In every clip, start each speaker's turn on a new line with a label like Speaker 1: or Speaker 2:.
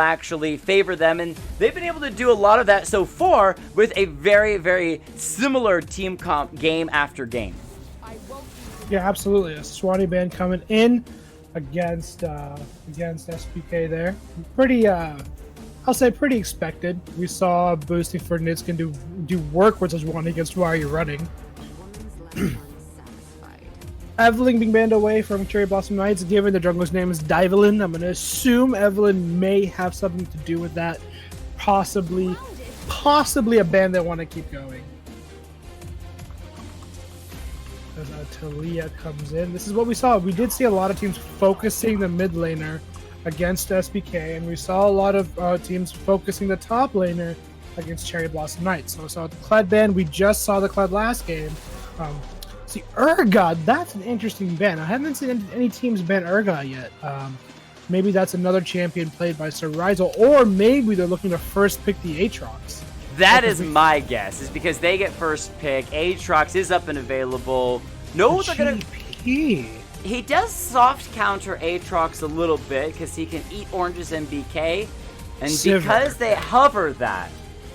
Speaker 1: actually favor them, and they've been able to do a lot of that so far with a very, very similar team comp game after game.
Speaker 2: Yeah, absolutely. A Swanee band coming in against SPK there. Pretty, I'll say pretty expected. We saw boosting for Nitskin do work, which is one against Why Are You Running. Evelyn being banned away from Cherry Blossom Knights, given the jungler's name is Divelin. I'm going to assume Evelyn may have something to do with that. Possibly a band that want to keep going. As Talia comes in. This is what we saw. We did see a lot of teams focusing the mid laner against SPK, and we saw a lot of teams focusing the top laner against Cherry Blossom Knights. So we saw the Kled ban. We just saw the Kled last game. See, Urgot, that's an interesting ban. I haven't seen any teams ban Urgot yet. Maybe that's another champion played by Sir Rizel, or maybe they're looking to first pick the Aatrox.
Speaker 1: That is my guess, is because they get first pick. Aatrox is up and available. No, they're gonna. He does soft counter Aatrox a little bit because he can eat oranges and BK, and because they hover that.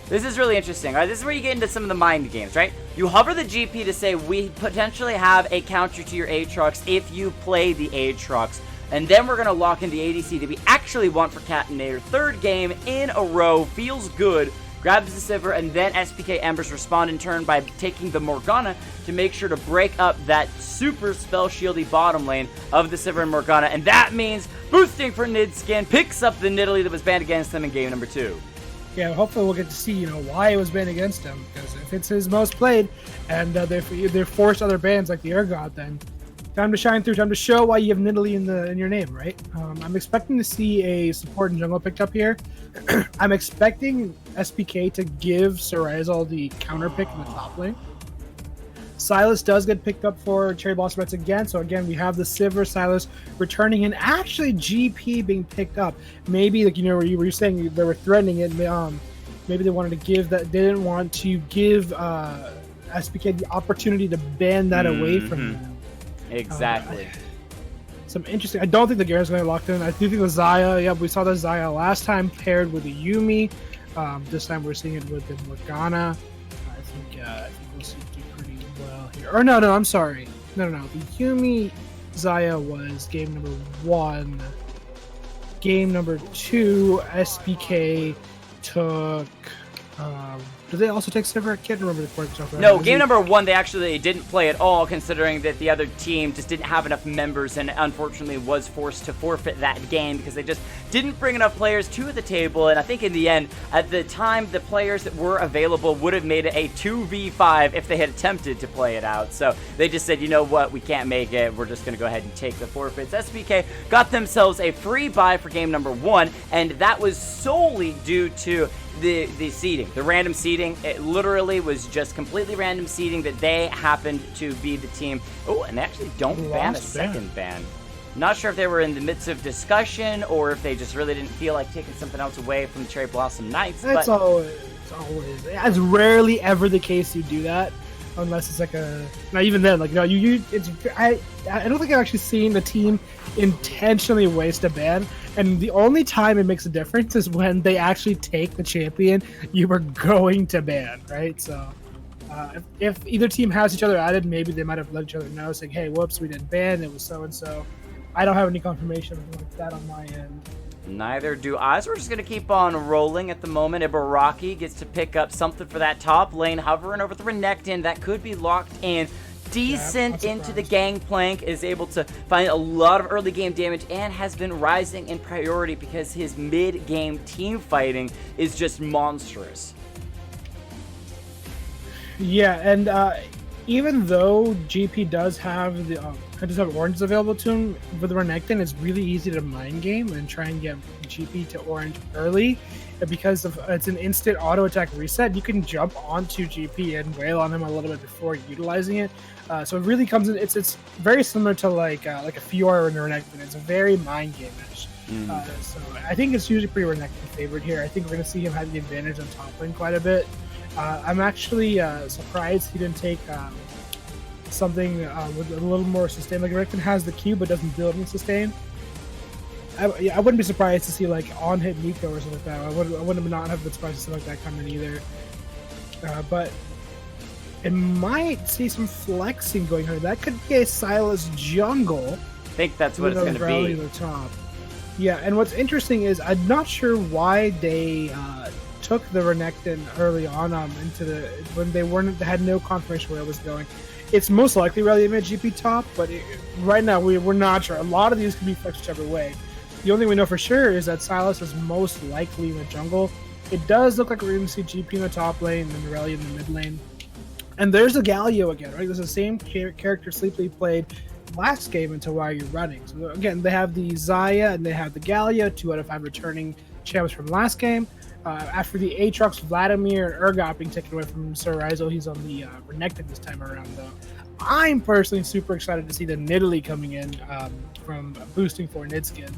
Speaker 1: This is really interesting. Right? This is where you get into some of the mind games, right? You hover the GP to say we potentially have a counter to your Aatrox if you play the Aatrox. And then we're going to lock in the ADC that we actually want for Catinator. Third game in a row. Feels good. Grabs the Sivir, and then SPK Embers respond in turn by taking the Morgana to make sure to break up that super spell shieldy bottom lane of the Sivir and Morgana. And that means boosting for Nidskin picks up the Nidalee that was banned against them in game number 2.
Speaker 2: Yeah, hopefully we'll get to see, why it was banned against him. Because if it's his most played, and they're forced other bans like the Urgot, then time to shine through. Time to show why you have Nidalee in your name, right? I'm expecting to see a support and jungle picked up here. I'm expecting SPK to give Sir Rizel the counter pick in the top lane. Silas does get picked up for Cherry Blossom Knights again. So again, we have the Sivir, Silas returning, and actually GP being picked up. Maybe where you were saying they were threatening it. Maybe they wanted to give that. They didn't want to give SPK the opportunity to ban that away from them.
Speaker 1: Exactly.
Speaker 2: Some interesting. I don't think the Garen's going to lock in. I do think the Xayah. Yeah, we saw the Xayah last time paired with the Yuumi. This time we're seeing it with the Morgana. I think we'll see it do pretty well here. Or no, I'm sorry. No. The Yuumi Xayah was game number 1. Game number 2, SPK took. Did they also take Sivir? I can't remember the point stuff.
Speaker 1: No, game number 1 they actually didn't play at all, considering that the other team just didn't have enough members and unfortunately was forced to forfeit that game because they just didn't bring enough players to the table. And I think in the end, at the time, the players that were available would have made it a 2v5 if they had attempted to play it out. So they just said, you know what, we can't make it. We're just going to go ahead and take the forfeits. SPK got themselves a free buy for game number 1, and that was solely due to the seeding, the random seeding. It literally was just completely random seeding that they happened to be the team. Oh, and they actually don't ban a second ban. Not sure if they were in the midst of discussion or if they just really didn't feel like taking something else away from the Cherry Blossom Knights.
Speaker 2: It's always, it's rarely ever the case you do that, unless it's like now even then, I don't think I've actually seen the team intentionally waste a ban. And the only time it makes a difference is when they actually take the champion you were going to ban, right? So if either team has each other added, maybe they might have let each other know, saying, hey, whoops, we didn't ban, it was so-and-so. I don't have any confirmation like that on my end.
Speaker 1: Neither do I, so we're just going to keep on rolling at the moment. Ibaraki gets to pick up something for that top lane, hovering over the Renekton. That could be locked in. Decent into the gangplank, is able to find a lot of early game damage and has been rising in priority because his mid game team fighting is just monstrous.
Speaker 2: Yeah, and even though GP does have oranges available to him with the Renekton, it's really easy to mind game and try and get GP to orange early. Because it's an instant auto attack reset, you can jump onto GP and wail on him a little bit before utilizing it. So it really comes in. It's very similar to like a Fiora and a Renekton. It's a very mind game-ish. So I think it's usually pretty Renekton favored here. I think we're going to see him have the advantage on top lane quite a bit. I'm actually surprised he didn't take something with a little more sustain. Like Renekton has the Q but doesn't build in sustain. I wouldn't be surprised to see like on hit Nico or something like that. I wouldn't not have been surprised to see like that coming either. But it might see some flexing going on. That could be a Silas jungle.
Speaker 1: I think that's what it's going to be.
Speaker 2: The top. Yeah, and what's interesting is I'm not sure why they took the Renekton early on into the when they had no confirmation where it was going. It's most likely Rally mid GP top, but right now we're not sure. A lot of these could be flexed whichever way. The only thing we know for sure is that Silas is most likely in the jungle. It does look like we're going to see GP in the top lane and Rally in the mid lane. And there's the Galio again, right? There's the same character Sleeply played last game into why you're running. So again, they have the Xayah and they have the Galio, 2 out of 5 returning champs from last game. After the Aatrox, Vladimir, and Urgot being taken away from Sir Rizo, he's on the Renekton this time around, though. I'm personally super excited to see the Nidalee coming in from boosting for Nidskin.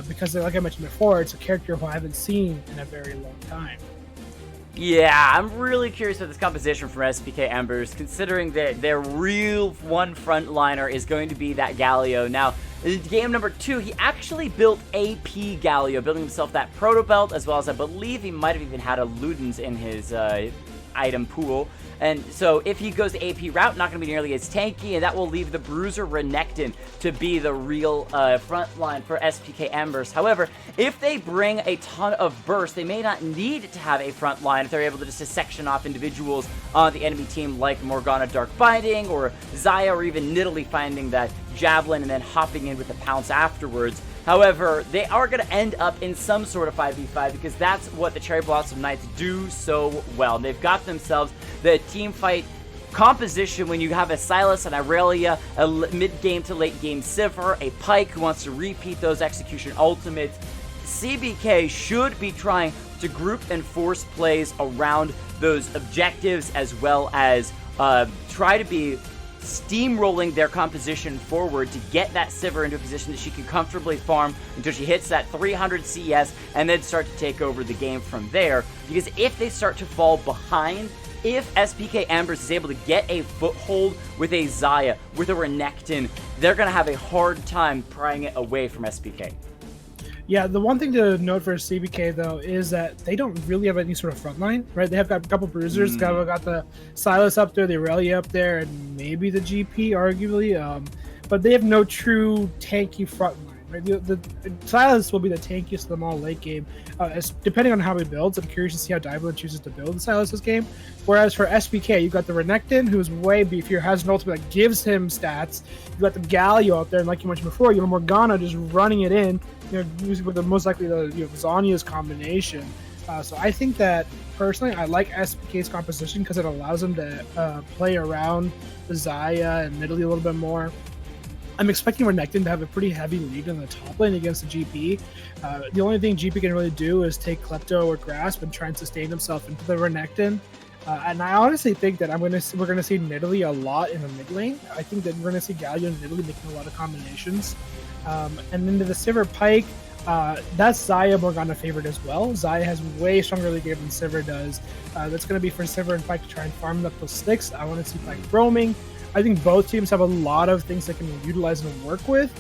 Speaker 2: Because, like I mentioned before, it's a character who I haven't seen in a very long time.
Speaker 1: Yeah, I'm really curious about this composition from SPK Embers, considering that their real one frontliner is going to be that Galio. Now, in game number 2, he actually built AP Galio, building himself that Proto Belt, as well as I believe he might have even had a Ludens in his item pool. And so if he goes the AP route, not going to be nearly as tanky, and that will leave the Bruiser Renekton to be the real front line for SPK Embers. However, if they bring a ton of burst, they may not need to have a front line if they're able to just section off individuals on the enemy team like Morgana Dark Binding or Xayah, or even Nidalee finding that Javelin and then hopping in with the pounce afterwards. However, they are going to end up in some sort of 5v5 because that's what the Cherry Blossom Knights do so well. They've got themselves the team fight composition when you have a Silas and Irelia, a mid-game to late-game Sivir, a Pyke who wants to repeat those execution ultimates. CBK should be trying to group and force plays around those objectives, as well as try to be steamrolling their composition forward to get that Sivir into a position that she can comfortably farm until she hits that 300 CS and then start to take over the game from there. Because if they start to fall behind, if SPK Embers is able to get a foothold with a Xayah, with a Renekton, they're going to have a hard time prying it away from SPK.
Speaker 2: Yeah, the one thing to note for CBK, though, is that they don't really have any sort of front line, right? They have got a couple bruisers, got the Silas up there, the Aurelia up there, and maybe the GP, arguably. But they have no true tanky front line, right? The Silas will be the tankiest of them all late game, depending on how he builds. I'm curious to see how Diamond chooses to build the Silas this game. Whereas for SPK, you've got the Renekton, who's way beefier, has an ultimate that gives him stats. You've got the Galio out there, and like you mentioned before, you have Morgana just running it in, using with the most likely the Zanya's combination. So I think that personally, I like SPK's composition because it allows them to play around the Xayah and Nidalee a little bit more. I'm expecting Renekton to have a pretty heavy lead in the top lane against the GP. The only thing GP can really do is take Klepto or Grasp and try and sustain himself into the Renekton. And I honestly think that we're going to see Nidalee a lot in the mid lane. I think that we're going to see Galio and Nidalee making a lot of combinations. And then to the Sivir Pyke, that's Xayah Morgana favorite as well. Xayah has way stronger early game than Sivir does. That's going to be for Sivir and Pyke to try and farm up those sticks. I want to see Pyke roaming. I think both teams have a lot of things they can utilize and work with.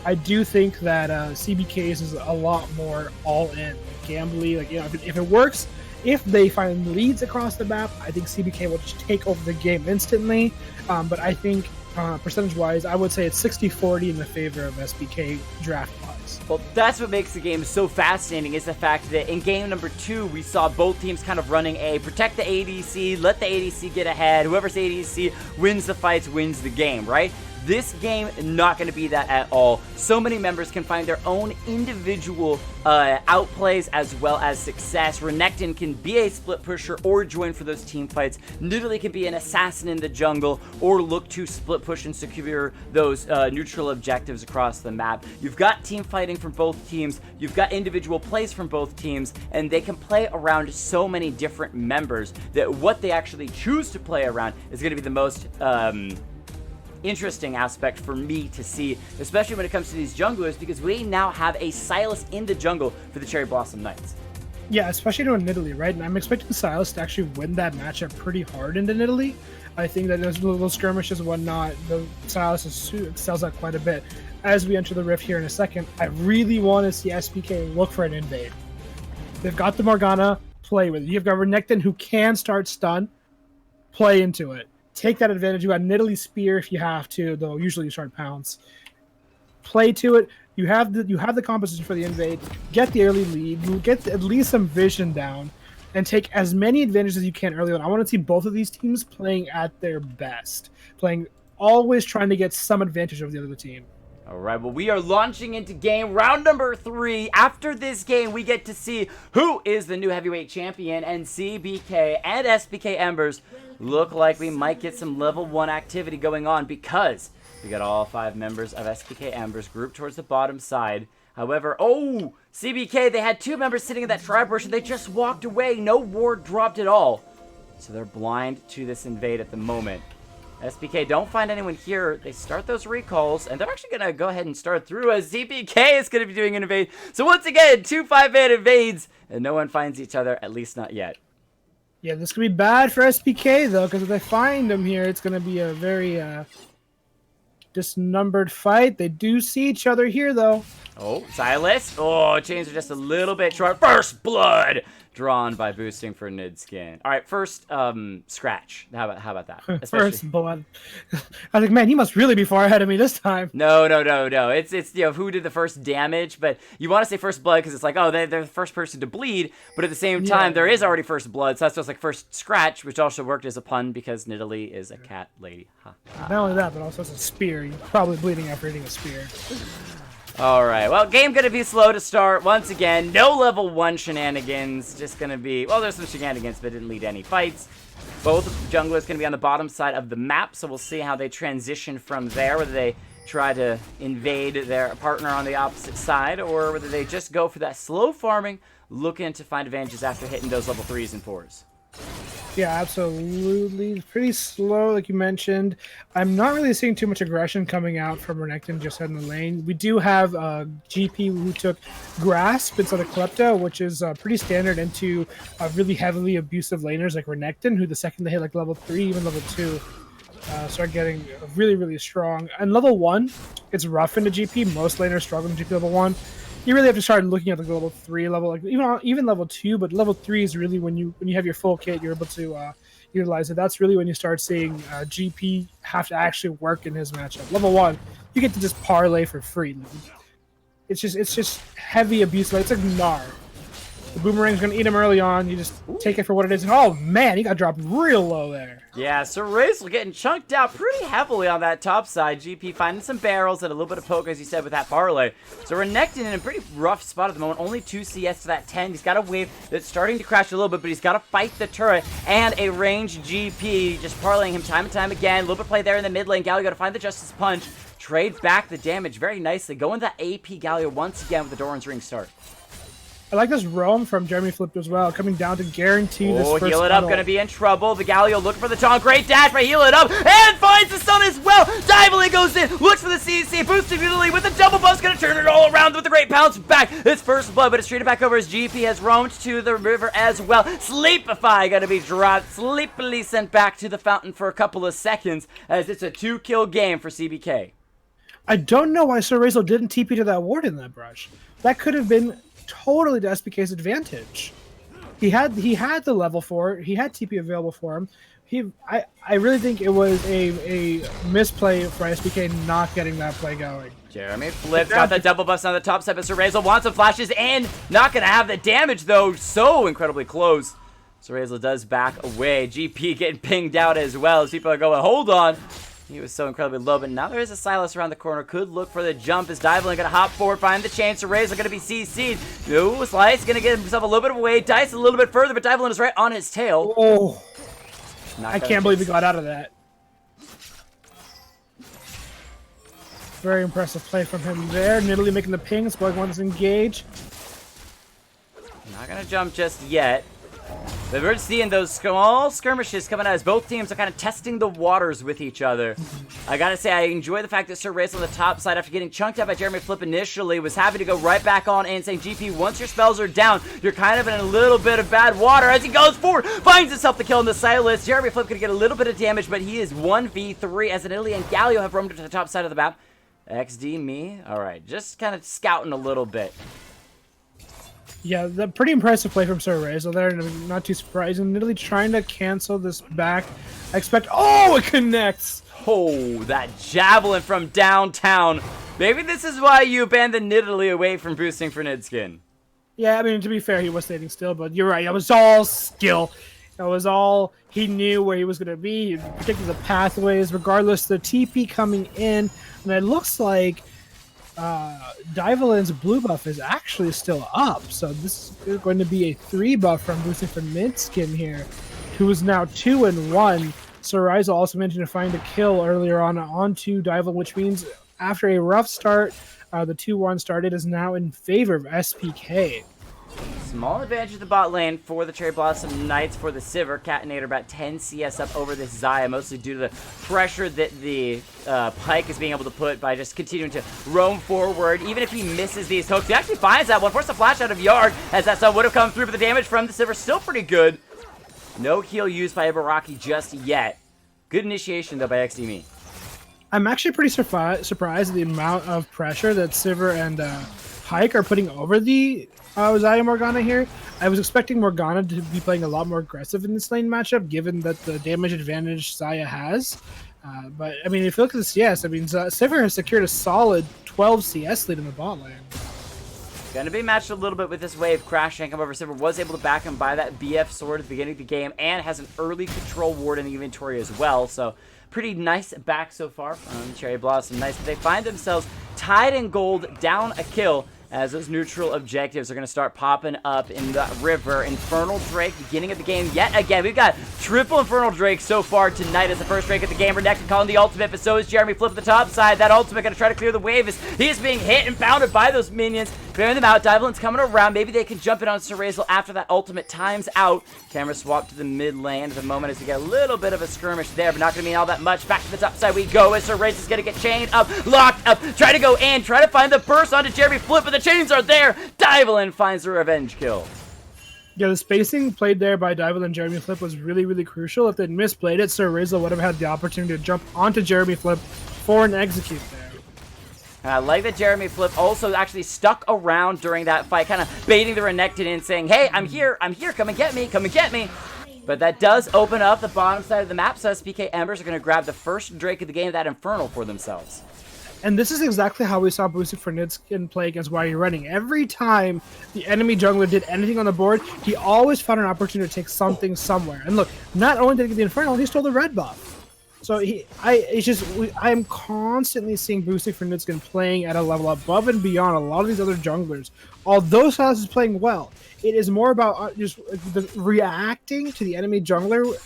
Speaker 2: I do think that CBK's is a lot more all-in, gambly. If it works, if they find leads across the map, I think CBK will just take over the game instantly. But I think percentage-wise, I would say it's 60-40 in the favor of SPK draft-wise.
Speaker 1: Well, that's what makes the game so fascinating, is the fact that in game number 2, we saw both teams kind of running a protect the ADC, let the ADC get ahead, whoever's ADC wins the fights, wins the game, right? This game, not going to be that at all. So many members can find their own individual outplays as well as success. Renekton can be a split pusher or join for those team fights. Nidalee can be an assassin in the jungle or look to split push and secure those neutral objectives across the map. You've got team fighting from both teams. You've got individual plays from both teams, and they can play around so many different members that what they actually choose to play around is going to be the most interesting aspect for me to see, especially when it comes to these junglers, because we now have a Silas in the jungle for the Cherry Blossom Knights.
Speaker 2: Yeah, especially to Nidalee, right? And I'm expecting Silas to actually win that matchup pretty hard into Nidalee. I think that those little skirmishes and whatnot, the Silas excels at quite a bit. As we enter the Rift here in a second, I really want to see SPK look for an invade. They've got the Morgana, play with it. You've got Renekton who can start stun, play into it. Take that advantage. You got Nidalee Spear if you have to, though usually you start Pounce. Play to it. You have the composition for the invade. Get the early lead. Get at least some vision down, and take as many advantages as you can early on. I want to see both of these teams playing at their best, playing always trying to get some advantage over the other team.
Speaker 1: All right, well, we are launching into game round number 3. After this game, we get to see who is the new heavyweight champion, and CBK and SPK Embers look like we might get some level 1 activity going on because we got all 5 members of SPK Embers grouped towards the bottom side. However, CBK, they had 2 members sitting in that tribe bush and they just walked away. No ward dropped at all. So they're blind to this invade at the moment. SPK don't find anyone here. They start those recalls, and they're actually going to go ahead and start through as CBK is going to be doing an invade. So once again, 2 5-man invades, and no one finds each other, at least not yet.
Speaker 2: Yeah, this could be bad for SPK, though, because if they find them here, it's going to be a very disnumbered fight. They do see each other here, though.
Speaker 1: Oh, Silas. Oh, chains are just a little bit short. First blood drawn by boosting for Nidskin. All right, first scratch. How about that?
Speaker 2: First blood. I was like, man, he must really be far ahead of me this time.
Speaker 1: No. It's who did the first damage, but you want to say first blood because it's like, oh, they're the first person to bleed, but at the same time, there is already first blood, so that's just like first scratch, which also worked as a pun because Nidalee is a cat lady.
Speaker 2: Not only that, but also it's a spear. You're probably bleeding after eating a spear.
Speaker 1: Alright, well, game gonna be slow to start. Once again, no level 1 shenanigans. Just gonna be, well, there's some shenanigans, but it didn't lead to any fights. Both junglers gonna be on the bottom side of the map, so we'll see how they transition from there, whether they try to invade their partner on the opposite side, or whether they just go for that slow farming, looking to find advantages after hitting those level 3s and 4s.
Speaker 2: Yeah, absolutely. Pretty slow, like you mentioned. I'm not really seeing too much aggression coming out from Renekton just in the lane. We do have GP who took Grasp instead of Klepto, which is pretty standard into really heavily abusive laners like Renekton, who the second they hit like level 3, even level 2, start getting really, really strong. And level 1, it's rough into GP. Most laners struggle in GP level 1. You really have to start looking at the level 3 level, like even level 2, but level 3 is really when you have your full kit, you're able to utilize it. That's really when you start seeing GP have to actually work in his matchup. Level 1, you get to just parlay for free. It's just heavy abuse. It's like Gnar. The boomerang's gonna eat him early on. You just take it for what it is. And oh man, he got dropped real low there.
Speaker 1: Yeah, so Razel getting chunked out pretty heavily on that top side. GP finding some barrels and a little bit of poke, as you said, with that parlay. So Renekton in a pretty rough spot at the moment. Only 2 CS to that 10. He's got a wave that's starting to crash a little bit, but he's got to fight the turret and a ranged GP just parlaying him time and time again. A little bit of play there in the mid lane. Galio got to find the Justice Punch. Trade back the damage very nicely. Going to that AP Galio once again with the Doran's Ring start.
Speaker 2: I like this roam from Jeremy Flip as well, coming down to guarantee this first
Speaker 1: heal it up, gonna be in trouble. The Galio looking for the taunt, great dash, but heal it up, and finds the stun as well. Dively goes in, looks for the CC, boosting Nidalee with the double buff, gonna turn it all around with the great pounce back. It's first blood, but it's treated back over as GP has roamed to the river as well. Sleepify gonna be dropped, sleepily sent back to the fountain for a couple of seconds, as it's a 2-kill game for CBK.
Speaker 2: I don't know why Sir Razel didn't TP to that ward in that brush. That could have been totally to SPK's advantage. He had the level for it. He had TP available for him. I really think it was a misplay for SPK not getting that play going.
Speaker 1: Jeremy Flip's got the double buffs on the top side, but Sir Razel wants some flashes in. Not gonna have the damage though. So incredibly close. Sir Razel does back away. GP getting pinged out as well as people are going, hold on. He was so incredibly low, but now there is a Silas around the corner. Could look for the jump. Is Divalin going to hop forward, find the chance. So Razer going to be CC'd. No, Slice going to get himself a little bit of away. Dice a little bit further, but Divalin is right on his tail.
Speaker 2: Oh, I can't believe he got out of that. Very impressive play from him there. Nidalee making the pings, going wants to engage.
Speaker 1: Not going to jump just yet. But we're seeing those small skirmishes coming out as both teams are kind of testing the waters with each other. I gotta say, I enjoy the fact that Sir Ray's on the top side after getting chunked out by Jeremy Flip initially, was happy to go right back on in, saying, GP, once your spells are down, you're kind of in a little bit of bad water as he goes forward, finds himself the kill in the Silas. Jeremy Flip gonna get a little bit of damage, but he is 1v3 as Italy and Galio have roamed to the top side of the map. XD me. Alright, just kind of scouting a little bit.
Speaker 2: Yeah, the pretty impressive play from Sir Ray, so they're not too surprising. Italy trying to cancel this back. I expect... Oh, it connects!
Speaker 1: Oh, that javelin from downtown. Maybe this is why you abandoned Italy away from boosting for Nidskin.
Speaker 2: Yeah, I mean, to be fair, he was standing still, but you're right. It was all skill. It was all... He knew where he was going to be. He predicted the pathways. Regardless, the TP coming in, and it looks like... Divalin's blue buff is actually still up, so this is going to be a 3 buff from boosting for Midskin here, who is now 2-1. Soriza also mentioned to find a kill earlier onto Divalin, which means after a rough start, the 2-1 started is now in favor of SPK.
Speaker 1: Small advantage of the bot lane for the Cherry Blossom Knights for the Sivir. Catinator about 10 CS up over this Xayah, mostly due to the pressure that the Pyke is being able to put by just continuing to roam forward. Even if he misses these hooks, he actually finds that one. Forced a flash out of Yard, as that stun would have come through, but the damage from the Sivir still pretty good. No heal used by Ibaraki just yet. Good initiation, though, by XDME.
Speaker 2: I'm actually pretty surprised at the amount of pressure that Sivir and Pyke are putting over the Xayah Morgana here. I was expecting Morgana to be playing a lot more aggressive in this lane matchup, given that the damage advantage Xayah has. But, I mean, if you look at the CS, I mean, Sivir has secured a solid 12 CS lead in the bot lane.
Speaker 1: Gonna be matched a little bit with this wave crashing. However, Sivir was able to back him by that BF sword at the beginning of the game and has an early control ward in the inventory as well. So, pretty nice back so far from Cherry Blossom Knights. But they find themselves tied in gold, down a kill, as those neutral objectives are going to start popping up in the river. Infernal Drake, beginning of the game yet again. We've got triple Infernal Drake so far tonight as the first Drake of the game. Renekton calling the ultimate, but so is Jeremy Flip at the top side. That ultimate going to try to clear the wave as he is being hit and bounded by those minions. Clearing them out. Divalin's coming around. Maybe they can jump in on Serazel after that ultimate times out. Camera swap to the mid lane at the moment as we get a little bit of a skirmish there, but not going to mean all that much. Back to the top side we go as Serazel's going to get chained up, locked up, try to go in, try to find the burst onto Jeremy Flip, but the chains are there. Divalin finds the revenge kill.
Speaker 2: Yeah, the spacing played there by Divalin and Jeremy Flip was really, really crucial. If they'd misplayed it, Serazel would have had the opportunity to jump onto Jeremy Flip for an execute there.
Speaker 1: And I like that Jeremy Flip also actually stuck around during that fight, kind of baiting the Renekton in, saying, hey, I'm here, come and get me, come and get me. But that does open up the bottom side of the map, so SPK Embers are going to grab the first Drake of the game, that Infernal, for themselves.
Speaker 2: And this is exactly how we saw boosting for Nidskin play against Why You're Running. Every time the enemy jungler did anything on the board, he always found an opportunity to take something somewhere. And look, not only did he get the Infernal, he stole the red buff. So I'm constantly seeing boosting for Nidskin playing at a level above and beyond a lot of these other junglers. Although Silas is playing well, it is more about just reacting to the enemy jungler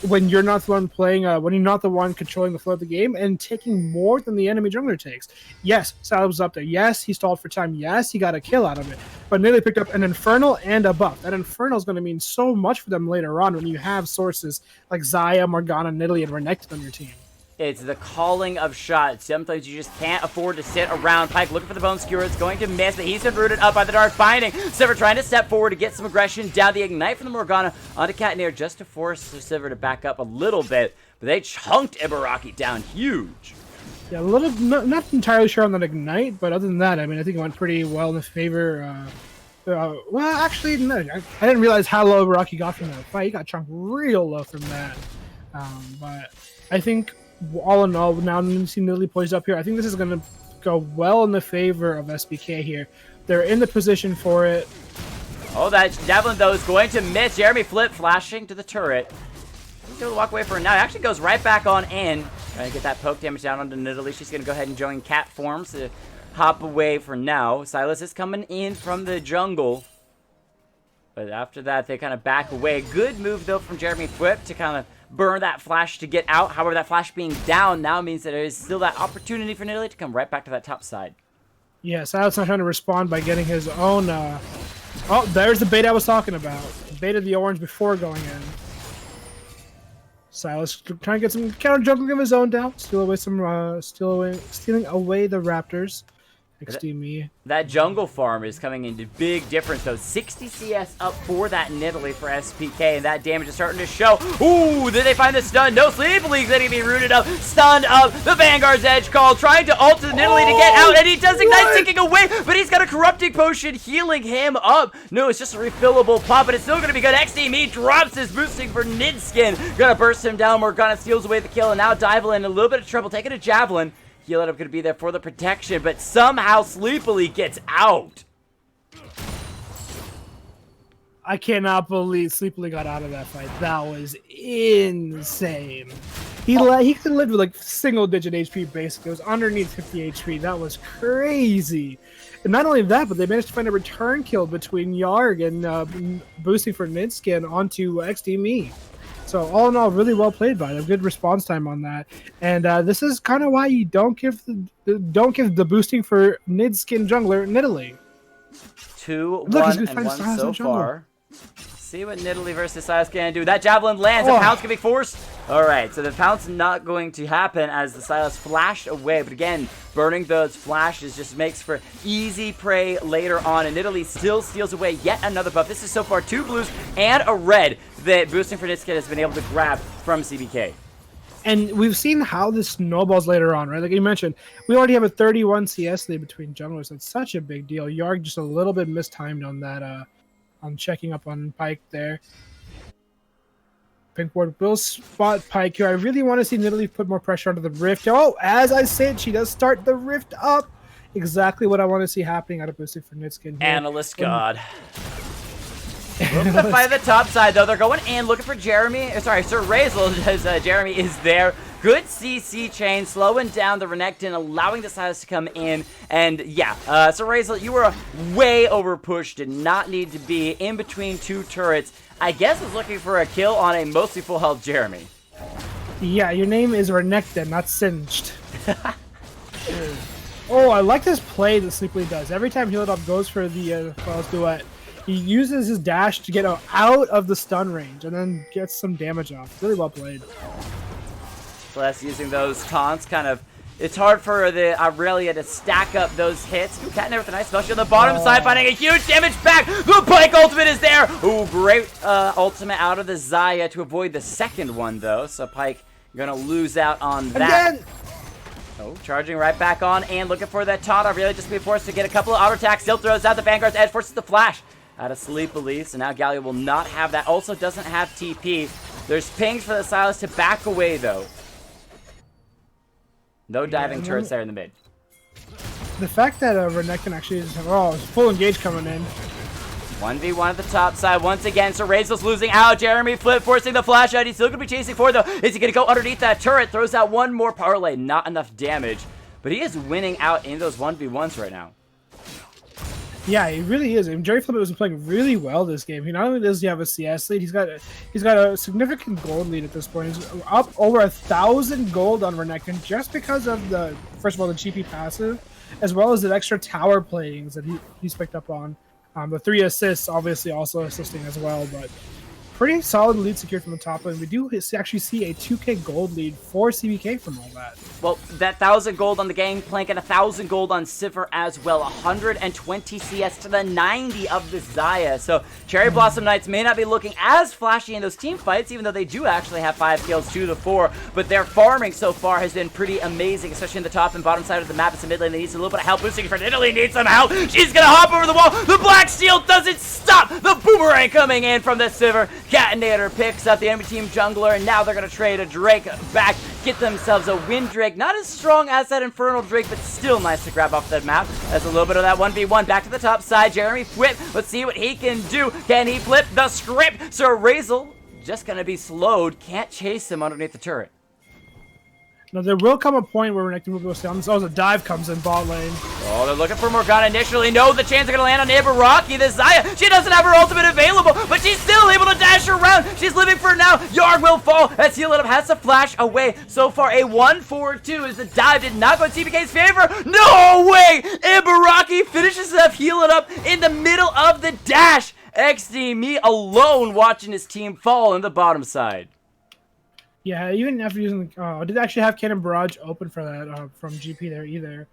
Speaker 2: when you're not the one playing, when you're not the one controlling the flow of the game, and taking more than the enemy jungler takes. Yes, Silas was up there. Yes, he stalled for time. Yes, he got a kill out of it. But nearly picked up an Infernal and a buff. That Infernal is going to mean so much for them later on when you have sources like Xayah, Morgana, Nidalee, and Renekton on your team.
Speaker 1: It's the calling of shots. Sometimes you just can't afford to sit around. Pyke looking for the Bone Skewer. It's going to miss, but he's been rooted up by the Dark Binding. Sivir trying to step forward to get some aggression down. The Ignite from the Morgana onto Catinator just to force Sivir to back up a little bit. But they chunked Ibaraki down huge.
Speaker 2: Yeah, a little, not entirely sure on that Ignite, but other than that, I mean, I think it went pretty well in the favor. Well, actually, no, I didn't realize how low Ibaraki got from that fight. He got chunked real low from that. But I think, all in all, now you see Nidalee poised up here. I think this is going to go well in the favor of SPK here. They're in the position for it.
Speaker 1: Oh, that Javelin, though, is going to miss. Jeremy Flip flashing to the turret. He's going to walk away for it now. It actually goes right back on in. Trying to get that poke damage down onto Nidalee. She's going to go ahead and join cat forms to hop away for now. Silas is coming in from the jungle. But after that, they kind of back away. Good move, though, from Jeremy Flip to kind of burn that flash to get out. However, that flash being down now means that there is still that opportunity for Nidalee to come right back to that top side.
Speaker 2: Yeah, Silas not trying to respond by getting his own... Oh, there's the bait I was talking about. baited the orange before going in. Silas trying to get some counter juggling of his own down, stealing away the Raptors. XD
Speaker 1: That jungle farm is coming into big difference though. 60 CS up for that Nidalee for SPK, and that damage is starting to show. Ooh, did they find the stun? No, Sleep League's gonna be rooted up, stunned up. The Vanguard's edge call, trying to ult to Nidalee to get out, and he does Ignite, ticking away, but he's got a corrupting potion healing him up. No, it's just a refillable pop, but it's still gonna be good. XD drops his boosting for Nidskin. Gonna burst him down. Morgana steals away the kill, and now Dival in a little bit of trouble, taking a javelin. Heal up going to be there for the protection, but somehow Sleepily gets out.
Speaker 2: I cannot believe Sleepily got out of that fight. That was insane. He could live with like single-digit HP basically. It was underneath 50 HP. That was crazy. And not only that, but they managed to find a return kill between Yarg and boosting for Nidskin onto XD. So all in all, really well played by them. Good response time on that, and this is kind of why you don't give the boosting for Nidskin jungler Nidalee.
Speaker 1: 2-1 and 1 so far. See what Nidalee versus Silas can do. That javelin lands. The pounce can be forced. All right, so the pounce not going to happen as the Silas flashed away. But again, burning those flashes just makes for easy prey later on. And Nidalee still steals away yet another buff. This is so far 2 blues and a red that boosting for Nidskin has been able to grab from CBK.
Speaker 2: And we've seen how this snowballs later on, right? Like you mentioned, we already have a 31 CS lead between junglers. That's such a big deal. Yarg just a little bit mistimed on that, on checking up on Pyke there. Pink Ward will spot Pyke here. I really want to see Nidalee put more pressure onto the Rift. Oh, as I said, she does start the Rift up. Exactly what I want to see happening out of boosting for Nidskin.
Speaker 1: Analyst God. Looking to fight the top side, though. They're going in, looking for Jeremy. Sorry, Sir Razel, as Jeremy is there. Good CC chain, slowing down the Renekton, allowing the Silas to come in. And yeah, Sir Razel, you were way over pushed. Did not need to be in between 2 turrets. I guess was looking for a kill on a mostly full health Jeremy.
Speaker 2: Yeah, your name is Renekton, not Singed. Oh, I like this play that Sleepily does. Every time Heal It Up goes for the Falls Duet, he uses his dash to get out of the stun range and then gets some damage off. Really well played.
Speaker 1: Plus, using those taunts kind of... It's hard for the Aurelia to stack up those hits. Ooh, Cat there with a nice special on the bottom side, finding a huge damage back. The Pyke ultimate is there. Ooh, great ultimate out of the Xayah to avoid the second one, though. So Pyke gonna lose out on that. Again. Oh, charging right back on and looking for that taunt. Aurelia just being forced to get a couple of auto attacks. Still throws out the Vanguard's edge, forces the flash out of Sleepily. So now Galio will not have that. Also doesn't have TP. There's pings for the Silas to back away, though. No diving turrets there in the mid.
Speaker 2: The fact that Renekton actually is full engage coming in.
Speaker 1: 1v1 at the top side once again. So Razel's losing out. Jeremy flip forcing the flash out. He's still going to be chasing for though. Is he going to go underneath that turret? Throws out one more parlay. Not enough damage. But he is winning out in those 1v1s right now.
Speaker 2: Yeah, he really is. I mean, Jerry Flippett was playing really well this game. He not only does he have a CS lead, he's got a significant gold lead at this point. He's up over 1,000 gold on Renekton just because of the, first of all, the GP passive, as well as the extra tower playings that he's picked up on. The 3 assists, obviously, also assisting as well, but pretty solid lead secured from the top lane. We do actually see a 2k gold lead for CBK from all that.
Speaker 1: Well, that 1,000 gold on the Gangplank and 1,000 gold on Sivir as well. 120 CS to the 90 of the Xayah. So Cherry Blossom Knights may not be looking as flashy in those team fights, even though they do actually have 5 kills to the 4. But their farming so far has been pretty amazing, especially in the top and bottom side of the map. It's a mid lane that needs a little bit of help. Boosting for Italy needs some help. She's going to hop over the wall. The Black Steel doesn't stop. The boomerang coming in from the Sivir. Catinator picks up the enemy team jungler, and now they're going to trade a Drake back, get themselves a Wind Drake. Not as strong as that Infernal Drake, but still nice to grab off that map. That's a little bit of that 1v1. Back to the top side. Jeremy flip. Let's see what he can do. Can he flip the script? Sir Razel just going to be slowed. Can't chase him underneath the turret.
Speaker 2: Now, there will come a point where Renekton will go down. Oh, the dive comes in bot lane.
Speaker 1: Oh, they're looking for Morgana initially. No, the chance are going to land on Ibaraki. The Xayah, she doesn't have her ultimate available, but she's still able to dash around. She's living for now. Yarg will fall as Heal It Up has to flash away. So far, a 1-4-2 as the dive did not go in CBK's favor. No way! Ibaraki finishes up Heal It Up in the middle of the dash. XD, me alone watching his team fall in the bottom side.
Speaker 2: Yeah, even after using, I did actually have Cannon Barrage open for that from GP there either.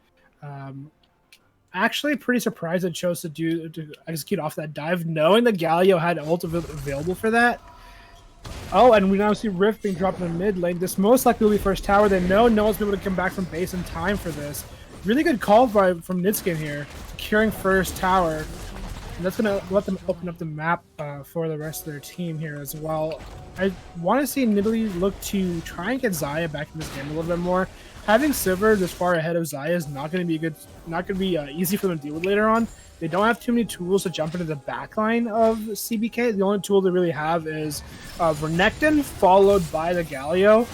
Speaker 2: Actually, pretty surprised it chose to execute off that dive, knowing that Galio had ult available for that. Oh, and we now see Rift being dropped in the mid lane. This most likely will be first tower. They know no one's able to come back from base in time for this. Really good call from Nitskin here, securing first tower. And that's going to let them open up the map for the rest of their team here as well. I want to see Nidalee look to try and get Xayah back in this game a little bit more. Having Sivir this far ahead of Xayah is not going to be easy for them to deal with later on. They don't have too many tools to jump into the backline of CBK. The only tool they really have is Renekton, followed by the Galio.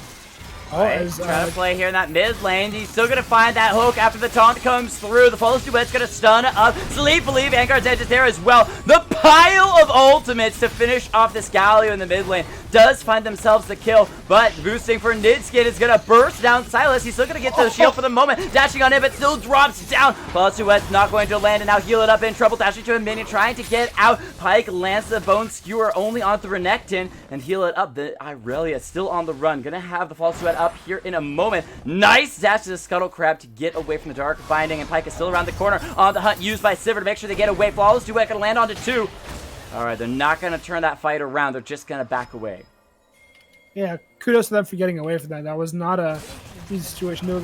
Speaker 1: Trying to play here in that mid lane. He's still going to find that hook after the taunt comes through. The False Duet's going to stun up. Sleepily, Vanguard's edge is there as well. The pile of ultimates to finish off this Galio in the mid lane does find themselves the kill, but boosting for Nidskin is going to burst down Silas. He's still going to get the shield for the moment. Dashing on him, but still drops down. False Duet's not going to land, and now Heal It Up in trouble. Dashing to a minion, trying to get out. Pyke lands the Bone Skewer only onto Renekton, and Heal It Up. The Irelia still on the run. Going to have the False Duet up here in a moment. Nice dash to the Scuttle Crab to get away from the Dark Binding, and Pyke is still around the corner on the hunt used by Sivir to make sure they get away. Flawless Duet going to land onto 2. Alright, they're not going to turn that fight around. They're just going to back away.
Speaker 2: Yeah, kudos to them for getting away from that. That was not a easy situation to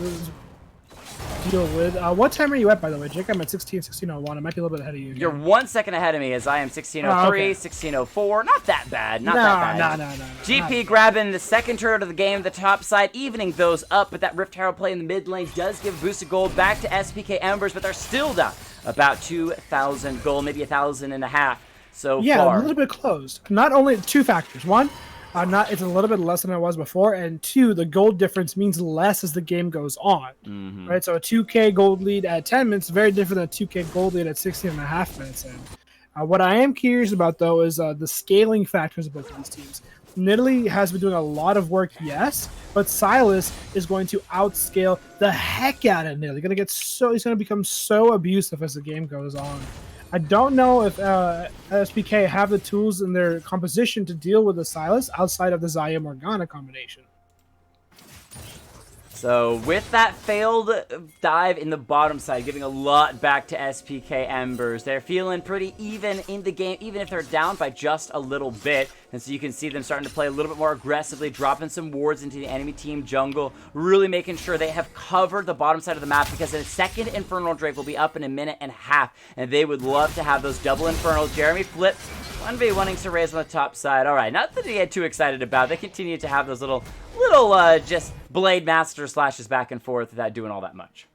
Speaker 2: deal with. What time are you at, by the way, Jake? I'm at 16:01. I might be a little bit ahead of you.
Speaker 1: You're 1 second ahead of me, as I am 16:03, 16:04. Not that bad. Not that bad.
Speaker 2: No.
Speaker 1: GP grabbing the second turret of the game, the top side, evening those up, but that Rift Herald play in the mid lane does give boosted gold back to SPK Embers, but they're still down about 2,000 gold, maybe 1,500 so far.
Speaker 2: Yeah, a little bit closed. Not only 2 factors. 1, it's a little bit less than it was before, and 2, the gold difference means less as the game goes on. Right, so a 2K gold lead at 10 minutes is very different than a 2K gold lead at 16.5 minutes in. What I am curious about, though, is the scaling factors of both of these teams. Nidalee has been doing a lot of work, yes, but Silas is going to outscale the heck out of Nidalee. He's going to become so abusive as the game goes on. I don't know if SPK have the tools in their composition to deal with the Silas outside of the Xayah Morgana combination.
Speaker 1: So with that failed dive in the bottom side, giving a lot back to SPK Embers, they're feeling pretty even in the game, even if they're down by just a little bit. And so you can see them starting to play a little bit more aggressively, dropping some wards into the enemy team jungle, really making sure they have covered the bottom side of the map, because a second Infernal Drake will be up in a minute and a half, and they would love to have those double Infernals. Jeremy flips 1v1ing to raise on the top side. All right, nothing to get too excited about. They continue to have those little just Blade Master slashes back and forth without doing all that much.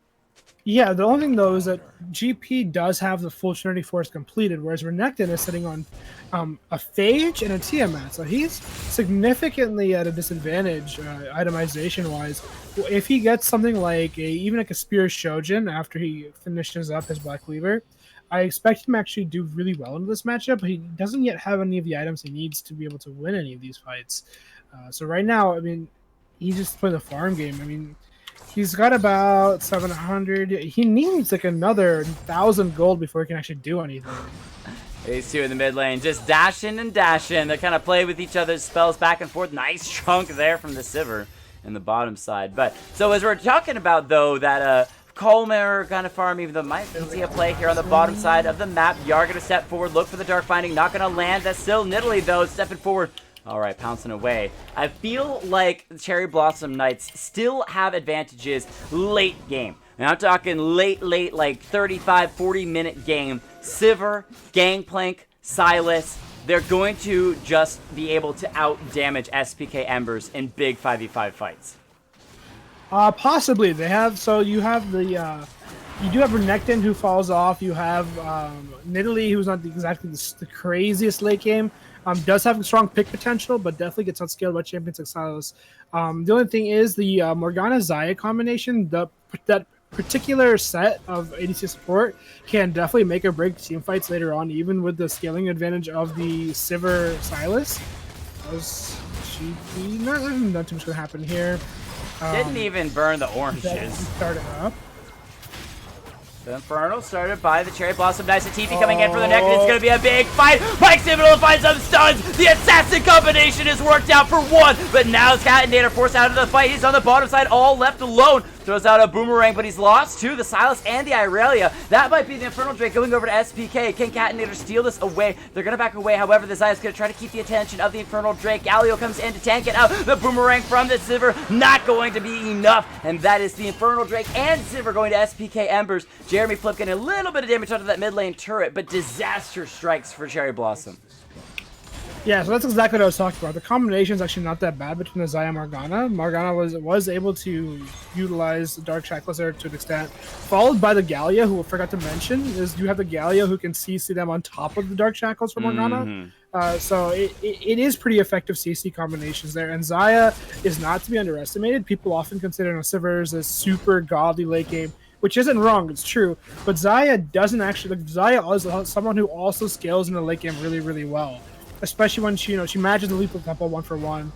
Speaker 2: Yeah, the only thing, though, is that GP does have the full Trinity Force completed, whereas Renekton is sitting on a Phage and a Tiamat, so he's significantly at a disadvantage itemization-wise. If he gets something like even a Spear Shojin after he finishes up his Black Cleaver, I expect him to actually do really well in this matchup, but he doesn't yet have any of the items he needs to be able to win any of these fights. So right now, I mean, he just played the farm game. I mean, he's got about 700. He needs like another 1,000 gold before he can actually do anything.
Speaker 1: These two in the mid lane just dashing and dashing. They kind of play with each other's spells back and forth. Nice chunk there from the Sivir in the bottom side. But so as we're talking about, though, that Colmer kind of farm, even though might see a play here on the bottom side of the map. Yar going to step forward, look for the Dark Binding, not going to land. That's still Nidalee, though, stepping forward. All right, pouncing away. I feel like the Cherry Blossom Knights still have advantages late game. And I'm talking late, like 35, 40-minute game. Sivir, Gangplank, Silas, they're going to just be able to out-damage SPK Embers in big 5v5 fights.
Speaker 2: Possibly. They have, so you have the, you do have Renekton who falls off. You have Nidalee, who's not exactly the craziest late game. Does have a strong pick potential, but definitely gets outscaled by champions like Silas. The only thing is the Morgana Xayah combination, that particular set of ADC support can definitely make or break team fights later on, even with the scaling advantage of the Sivir Silas. Not too much going to happen here.
Speaker 1: Didn't even burn the oranges.
Speaker 2: Started up.
Speaker 1: The Inferno started by the Cherry Blossom. Nice and TP coming in for the neck, and it's going to be a big fight. Pike's able to find some stuns. The assassin combination is worked out for one, but now Catinator forced out of the fight. He's on the bottom side, all left alone. Throws out a boomerang, but he's lost to the Silas and the Irelia. That might be the Infernal Drake going over to SPK. Can Catinator steal this away? They're going to back away. However, the Silas is going to try to keep the attention of the Infernal Drake. Galio comes in to tank it out. The boomerang from the Sivir, not going to be enough. And that is the Infernal Drake and Sivir going to SPK Embers. Jeremy Flip getting a little bit of damage onto that mid lane turret, but disaster strikes for Cherry Blossom.
Speaker 2: Yeah, so that's exactly what I was talking about. The combination is actually not that bad between the Xayah and Morgana. Morgana was able to utilize the Dark Shackles there to an extent, followed by the Galio, who I forgot to mention, is you have the Galio who can CC them on top of the Dark Shackles for Morgana. So it is pretty effective CC combinations there, and Xayah is not to be underestimated. People often consider Sivir as a super godly late game, which isn't wrong, it's true, but Xayah doesn't actually, like, Xayah is someone who also scales in the late game really, really well. Especially when she, she matches the lethal tempo 1-for-1.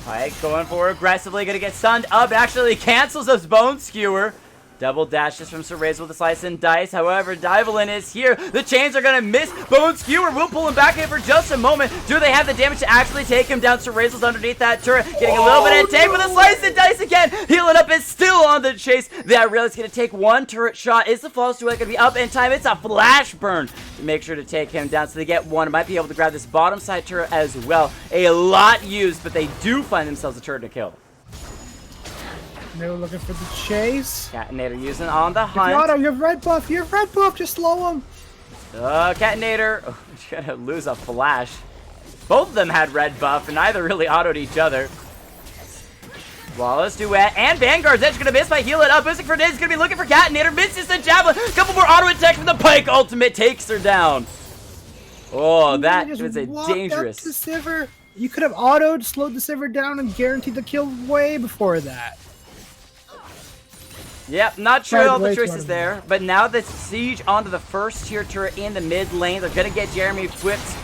Speaker 1: Pike going for aggressively, gonna get stunned up. Actually cancels those Bone Skewer. Double dashes from Cereza with a slice and dice. However, Divalin is here. The chains are going to miss. Bone Skewer will pull him back in for just a moment. Do they have the damage to actually take him down? Cereza's underneath that turret. Getting a little bit of take with a slice and dice again. Healing up is still on the chase. The Irelia's going to take one turret shot. Is the Flawless Duet going to be up in time? It's a flash burn to make sure to take him down. So they get one. Might be able to grab this bottom side turret as well. A lot used, but they do find themselves a turret to kill.
Speaker 2: They were looking for the chase.
Speaker 1: Catinator using on the hunt.
Speaker 2: You have red buff. You have red buff. Just slow him.
Speaker 1: Catinator. Oh, he's gonna lose a flash. Both of them had red buff, and neither really autoed each other. Flawless Duet and Vanguard's Edge gonna miss by heal it up. Boosting for Diz gonna be looking for Catinator. Misses the Javelin. Couple more auto attacks from the Pike ultimate takes her down. Oh, that was a dangerous.
Speaker 2: Up the Sivir. You could have autoed, slowed the Sivir down, and guaranteed the kill way before that.
Speaker 1: Yep, not sure all the choices there, but now the siege onto the first tier turret in the mid lane. They're gonna get Jeremy whipped.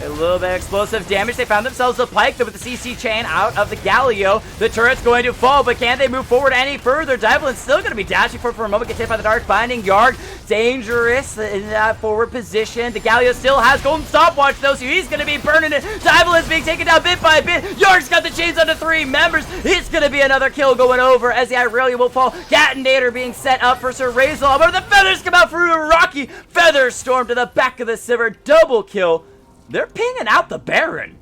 Speaker 1: A little bit of explosive damage. They found themselves the Pike, though, with the CC chain out of the Galio. The turret's going to fall, but can they move forward any further? Divalin's still going to be dashing for a moment. Gets hit by the Dark Binding. Yarg, dangerous in that forward position. The Galio still has golden stopwatch, though, so he's going to be burning it. Divalin's being taken down bit by bit. Yarg's got the chains onto 3 members. It's going to be another kill going over as the Irelia will fall. Catinator being set up for Cereza. But the feathers come out for Rocky. Feathers storm to the back of the Sivir. Double kill. They're pinging out the Baron.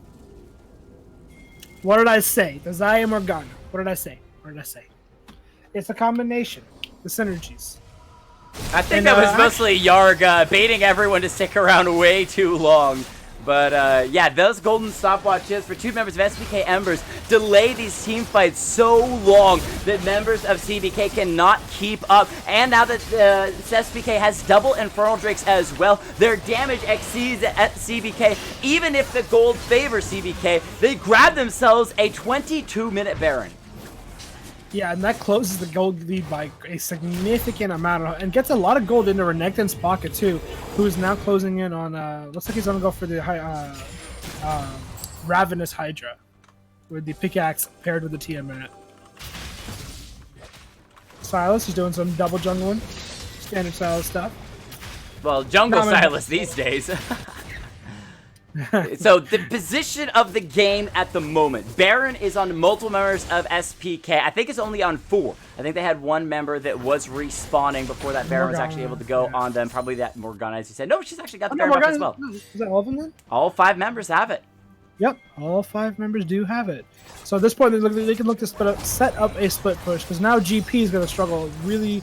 Speaker 2: What did I say? The Xayah Morgana. What did I say? What did I say? It's a combination. The synergies.
Speaker 1: I think that was mostly Yarg baiting everyone to stick around way too long. But yeah, those golden stopwatches for 2 members of SPK Embers delay these team fights so long that members of CBK cannot keep up. And now that SPK has double Infernal Drakes as well, their damage exceeds at CBK. Even if the gold favors CBK, they grab themselves a 22-minute Baron.
Speaker 2: Yeah, and that closes the gold lead by a significant amount, and gets a lot of gold into Renekton's pocket too, who is now closing in on. Looks like he's gonna go for the Ravenous Hydra with the pickaxe paired with the Tiamat. Silas is doing some double jungling, standard Silas stuff.
Speaker 1: Well, jungle Silas these days. So the position of the game at the moment, Baron is on multiple members of SPK. I think it's only on 4. I think they had 1 member that was respawning before that Baron was actually able to go on them. Probably that Morgana, as you said. No, she's actually got the Baron buff as well.
Speaker 2: Is that all of them then?
Speaker 1: All 5 members have it.
Speaker 2: Yep, all 5 members do have it. So at this point, they can look to set up a split push, because now GP is going to struggle really.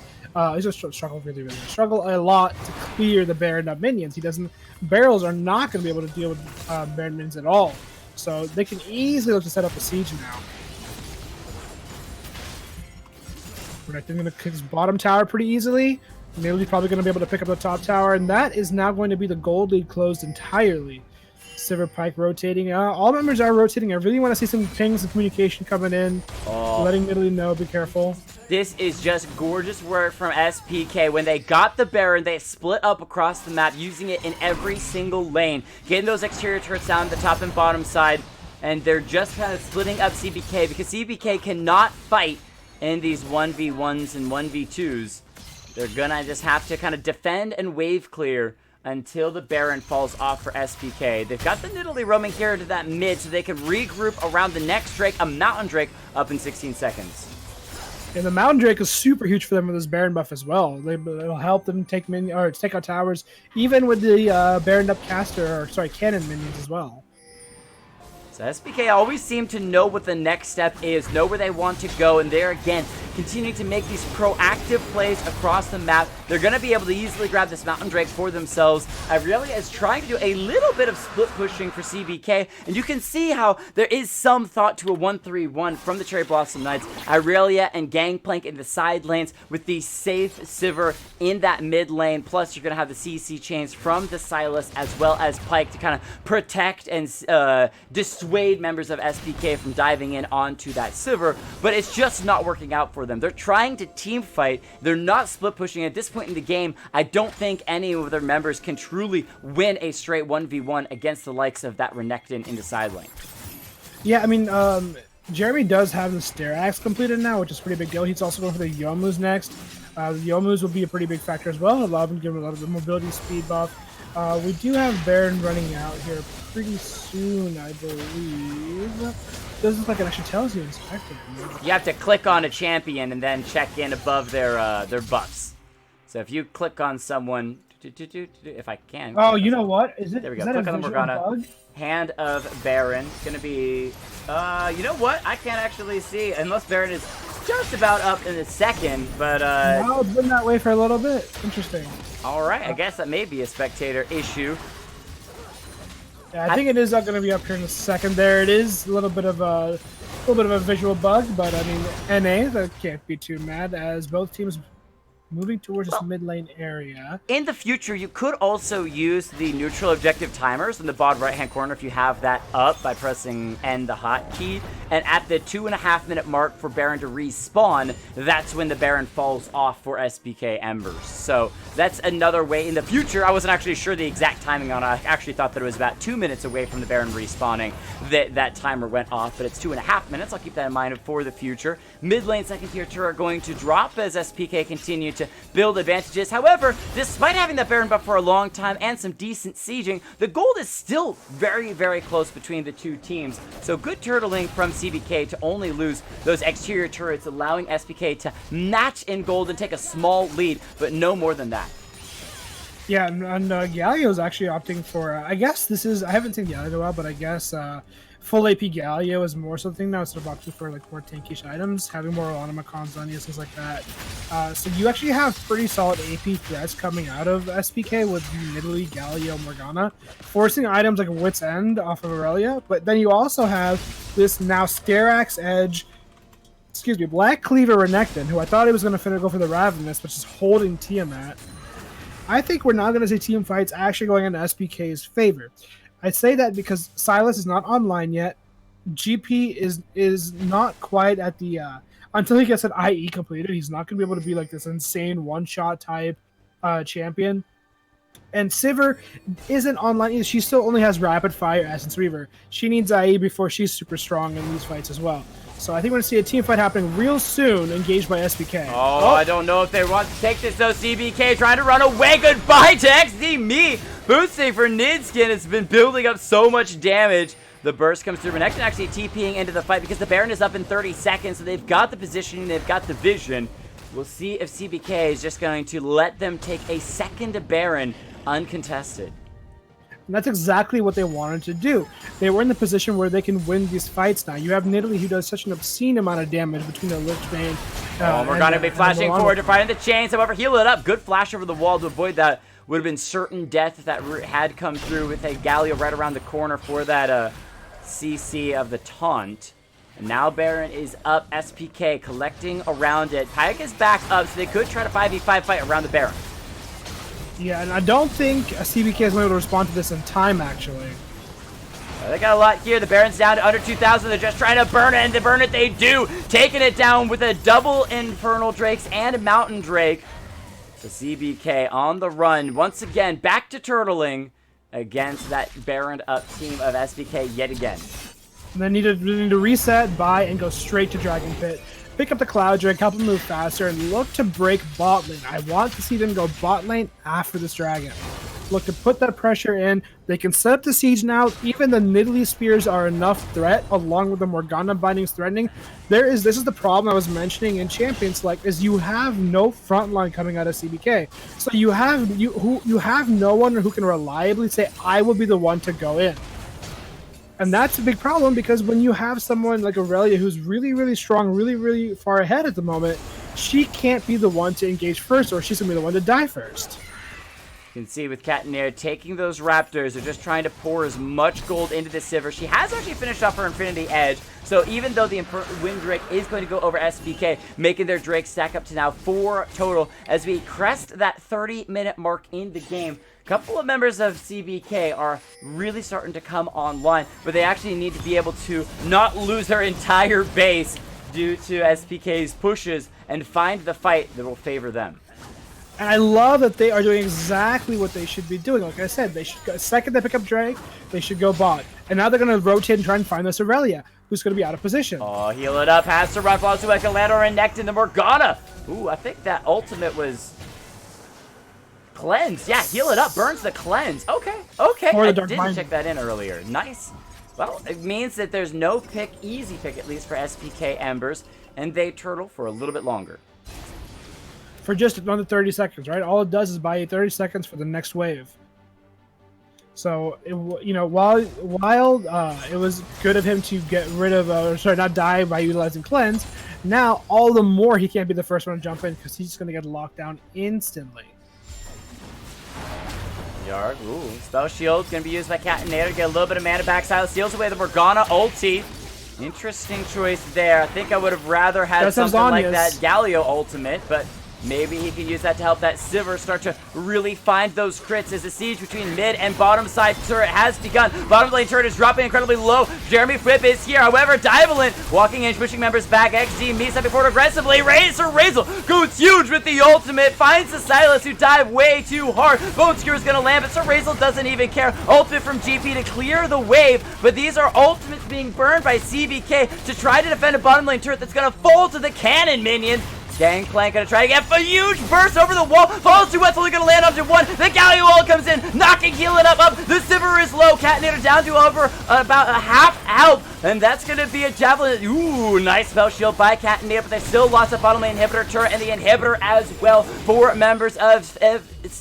Speaker 2: He's going to struggle a lot to clear the Baron up minions. Barrels are not going to be able to deal with Baron minions at all. So they can easily look to set up a siege now. Renekton going to kick his bottom tower pretty easily. Nearly probably going to be able to pick up the top tower, and that is now going to be the gold lead closed entirely. Sivir Pike rotating. All members are rotating. I really want to see some pings and communication coming in. Letting Italy know, be careful.
Speaker 1: This is just gorgeous work from SPK. When they got the Baron, they split up across the map, using it in every single lane, getting those exterior turrets down the top and bottom side, and they're just kind of splitting up CBK, because CBK cannot fight in these 1v1s and 1v2s. They're gonna just have to kind of defend and wave clear until the Baron falls off for SPK. They've got the Nidalee roaming here into that mid so they can regroup around the next Drake, a Mountain Drake, up in 16 seconds.
Speaker 2: And the Mountain Drake is super huge for them with this Baron buff as well. It'll help them take take out towers, even with the Baron up cannon minions as well.
Speaker 1: So SPK always seem to know what the next step is, know where they want to go, and they're, again, continuing to make these proactive plays across the map. They're going to be able to easily grab this Mountain Drake for themselves. Irelia is trying to do a little bit of split pushing for CBK, and you can see how there is some thought to a 1-3-1 from the Cherry Blossom Knights. Irelia and Gangplank in the side lanes with the safe Sivir in that mid lane, plus you're going to have the CC chains from the Sylas as well as Pyke to kind of protect and dissuade members of SPK from diving in onto that Sivir, but it's just not working out for them. They're trying to team fight. They're not split pushing. At this point in the game, I don't think any of their members can truly win a straight 1v1 against the likes of that Renekton in the side lane.
Speaker 2: Yeah, I mean, Jeremy does have the Stair Axe completed now, which is a pretty big deal. He's also going for the Youmuu's next. The Youmuu's will be a pretty big factor as well. Allow him to give him a lot of the mobility speed buff. We do have Baron running out here pretty soon, I believe. Doesn't look like it actually tells you Inspector.
Speaker 1: You have to click on a champion and then check in above their buffs. So if you click on someone, if I can.
Speaker 2: Oh, you know what? Is it?
Speaker 1: There we go.
Speaker 2: Is
Speaker 1: Click
Speaker 2: that
Speaker 1: on the Morgana. Hand of Baron. It's going to be, you know what? I can't actually see, unless Baron is just about up in a second, but
Speaker 2: no, it's been that way for a little bit. Interesting.
Speaker 1: All right, I guess that may be a spectator issue.
Speaker 2: Yeah, I think it is going to be up here in a second. There it is, a little bit of a visual bug, but I mean, NA, that can't be too mad as both teams moving towards this mid lane area. In the future, you could also use the neutral objective timers in the bottom right-hand corner if you have that up by pressing N, the hotkey. And at the 2.5 minute mark for Baron to respawn, that's when the Baron falls off for SPK Embers. So that's another way in the future. I wasn't actually sure the exact timing on it. I actually thought that it was about 2 minutes away from the Baron respawning that timer went off, but it's 2.5 minutes. I'll keep that in mind for the future. Mid lane second tier turret going to drop as SPK continue to build advantages. However, despite having that Baron buff for a long time and some decent sieging, the gold is still very, very close between the two teams. So good turtling from CBK to only lose those exterior turrets, allowing SPK to match in gold and take a small lead, but no more than that. Yeah, and Galio's actually opting for, I guess this is, I haven't seen Galio in a while, but I guess full AP Galio is more something now instead of opting for like more tankish items, having more automatons on you, things like that. So you actually have pretty solid AP threats coming out of SPK with Nidalee, Galio, Morgana, forcing items like Wit's End off of Aurelia, but then you also have this now Scarax Edge, Black Cleaver Renekton, who I thought he was going to go for the Ravenous, but is holding Tiamat. I think we're not going to see team fights actually going into SPK's favor. I say that because Sylas is not online yet. GP is not quite at the until he gets an IE completed. He's not going to be able to be like this insane one-shot type champion. And Sivir isn't online either. She still only has Rapid Fire Essence Reaver. She needs IE before she's super strong in these fights as well. So I think we're going to see a team fight happening real soon, engaged by SPK. Oh, I don't know if they want to take this, though. CBK trying to run away. Goodbye to XD. Boosting for Nidskin. It's been building up so much damage. The burst comes through. Renekton actually TPing into the fight because the Baron is up in 30 seconds, so they've got the positioning, they've got the vision. We'll see if CBK is just going to let them take a second Baron uncontested. And that's exactly what they wanted to do. They were in the position where they can win these fights now. You have Nidalee, who does such an obscene amount of damage between the Lichbane. We're going to be flashing forward to find the chains. However, heal it up. Good flash over the wall to avoid that. Would have been certain death if that had come through with a Galio right around the corner for that CC of the taunt. And now Baron is up. SPK collecting around it. Pyke is back up, so they could try to 5v5 fight around the Baron. Yeah, and I don't think CBK is going to respond to this in time, actually. They got a lot here. The Baron's down to under 2,000. They're just trying to burn it, and to burn it they do. Taking it down with a double Infernal Drakes and a Mountain Drake. So CBK on the run. Once again, back to turtling against that Baron up team of SPK yet again. And they need to reset, buy, and go straight to Dragon Pit. pick up the Cloud Drake, help him move faster, and look to break bot lane. I want to see them go bot lane after this dragon. Look to put that pressure in. They can set up the siege now. Even the Nidalee Spears are enough threat, along with the Morgana bindings threatening. This is the problem I was mentioning in Champions Select, is you have no front line coming out of CBK. So you have no one who can reliably say, I will be the one to go in. And that's a big problem, because when you have someone like Aurelia who's really, really strong, really, really far ahead at the moment, she can't be the one to engage first, or she's going to be the one to die first.
Speaker 1: You can see with Catanea taking those Raptors, they're just trying to pour as much gold into the Sivir. She has actually finished off her Infinity Edge, so even though the Wind Drake is going to go over SPK, making their Drake stack up to now 4 total, as we crest that 30-minute mark in the game. A couple of members of CBK are really starting to come online, but they actually need to be able to not lose their entire base due to SPK's pushes and find the fight that will favor them.
Speaker 2: And I love that they are doing exactly what they should be doing. Like I said, they should go, second they pick up Drake, they should go bot. And now they're going to rotate and try and find this Aurelia, who's going to be out of position.
Speaker 1: Oh, heal it up. Has to run. Falls to Ekalana and necked into Morgana. Ooh, I think that ultimate was cleanse. Yeah, heal it up. Burns the cleanse. Okay, okay. I didn't check that in earlier. Nice. Well, it means that there's no pick, easy pick at least for SPK Embers, and they turtle for a little bit longer.
Speaker 2: For just another 30 seconds, right? All it does is buy you 30 seconds for the next wave. So, while it was good of him to get rid of, not die by utilizing cleanse, now all the more he can't be the first one to jump in, because he's just going to get locked down instantly.
Speaker 1: Yarg, ooh, spell shield going to be used by Catanea to get a little bit of mana backside. Steals away the Morgana ulti. Interesting choice there. I think I would have rather had something like that Galio ultimate, but maybe he can use that to help that Sivir start to really find those crits, as the siege between mid and bottom side turret has begun. Bottom lane turret is dropping incredibly low. Jeremy Whip is here. However, Divalent walking in, pushing members back. XD meets up before aggressively. Razel goes huge with the ultimate. Finds the Silas, who dive way too hard. Bone Skewer is going to land, but Sir Razel doesn't even care. Ultimate from GP to clear the wave, but these are ultimates being burned by CBK to try to defend a bottom lane turret that's going to fall to the cannon minions. Gangplank gonna try to get a huge burst over the wall. Falls to what's only gonna land onto one. The Galio wall comes in, knocking healing up. The Sivir is low. Catanea down to over about a half health, and that's gonna be a javelin. Ooh, nice spell shield by Catanea, but they still lost a bottom lane inhibitor turret and the inhibitor as well for members of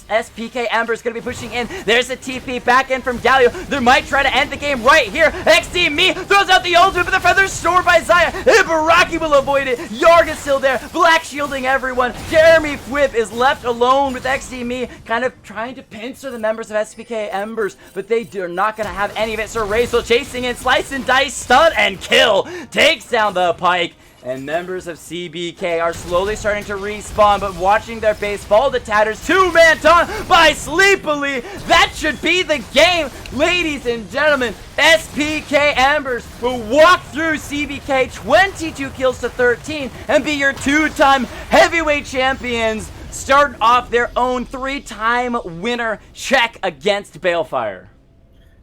Speaker 1: SPK. Amber's gonna be pushing in. There's a TP back in from Galio. They might try to end the game right here. XD me throws out the ultimate, but the feather's stored by Zaya. Ibaraki will avoid it. Yarg is still there. Black shielding everyone. Jeremy Whip is left alone with XD me, kind of trying to pincer the members of SPK Embers, but they are not gonna have any of it. Sir Razel chasing in, slice and dice, stun and kill. Takes down the Pike. And members of CBK are slowly starting to respawn, but watching their base fall to tatters. Two-man taunt by Sleepily. That should be the game, ladies and gentlemen. SPK Ambers will walk through CBK 22 kills to 13 and be your 2-time heavyweight champions. Start off their own 3-time winner check against Balefire.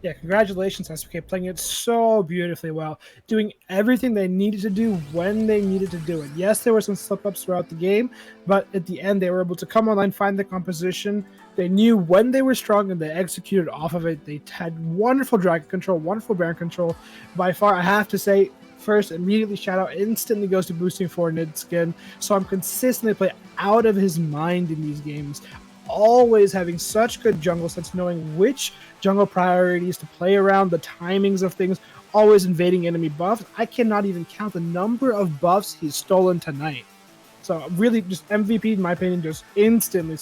Speaker 2: Yeah, congratulations, SPK, playing it so beautifully well, doing everything they needed to do when they needed to do it. Yes, there were some slip-ups throughout the game, but at the end, they were able to come online, find the composition. They knew when they were strong, and they executed off of it. They had wonderful dragon control, wonderful Baron control. By far, I have to say, first, immediately shout out instantly goes to boosting for Nidskin. So I'm consistently playing out of his mind in these games. Always having such good jungle sense, knowing which jungle priorities to play around, the timings of things, always invading enemy buffs. I cannot even count the number of buffs he's stolen tonight. So really just MVP, in my opinion, just instantly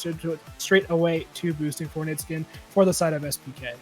Speaker 2: straight away to boosting for Nidskin for the side of SPK.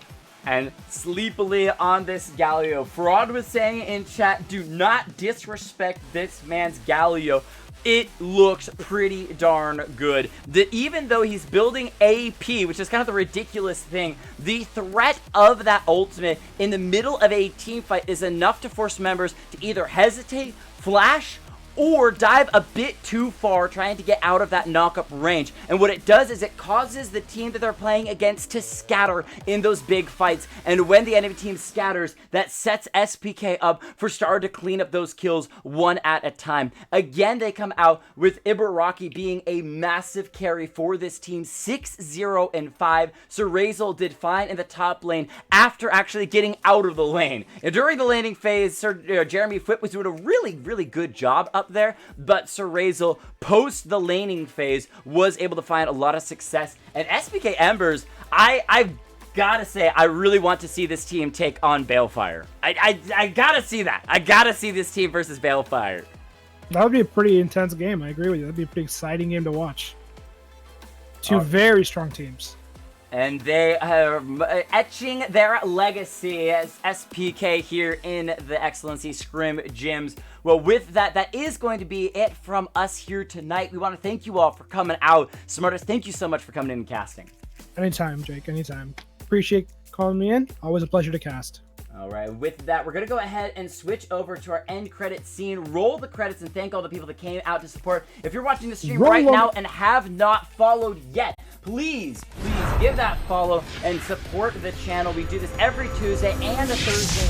Speaker 1: And sleepily on this Galio. Fraud was saying in chat, do not disrespect this man's Galio. It looks pretty darn good. Even though he's building AP, which is kind of the ridiculous thing, the threat of that ultimate in the middle of a team fight is enough to force members to either hesitate, flash, or dive a bit too far trying to get out of that knockup range. And what it does is it causes the team that they're playing against to scatter in those big fights. And when the enemy team scatters, that sets SPK up for Star to clean up those kills one at a time. Again, they come out with Ibaraki being a massive carry for this team, 6-0 and 5. Serazel did fine in the top lane after actually getting out of the lane. And during the laning phase, Jeremy Fwitt was doing a really good job up there, but Serazel, post the laning phase, was able to find a lot of success. And SPK Embers, I've gotta say, I really want to see this team take on Balefire. I gotta see that. I gotta see this team versus Balefire.
Speaker 2: That would be a pretty intense game. I agree with you. That'd be a pretty exciting game to watch. Two very strong teams.
Speaker 1: And they are etching their legacy as SPK here in the Excellency Scrim gyms. Well, with that, that is going to be it from us here tonight. We want to thank you all for coming out. Smartest, thank you so much for coming in and casting.
Speaker 2: Anytime, Jake, anytime. Appreciate calling me in. Always a pleasure to cast.
Speaker 1: All right, with that, we're going to go ahead and switch over to our end credit scene, roll the credits, and thank all the people that came out to support. If you're watching the stream right now and have not followed yet, please give that follow and support the channel. We do this every Tuesday and a Thursday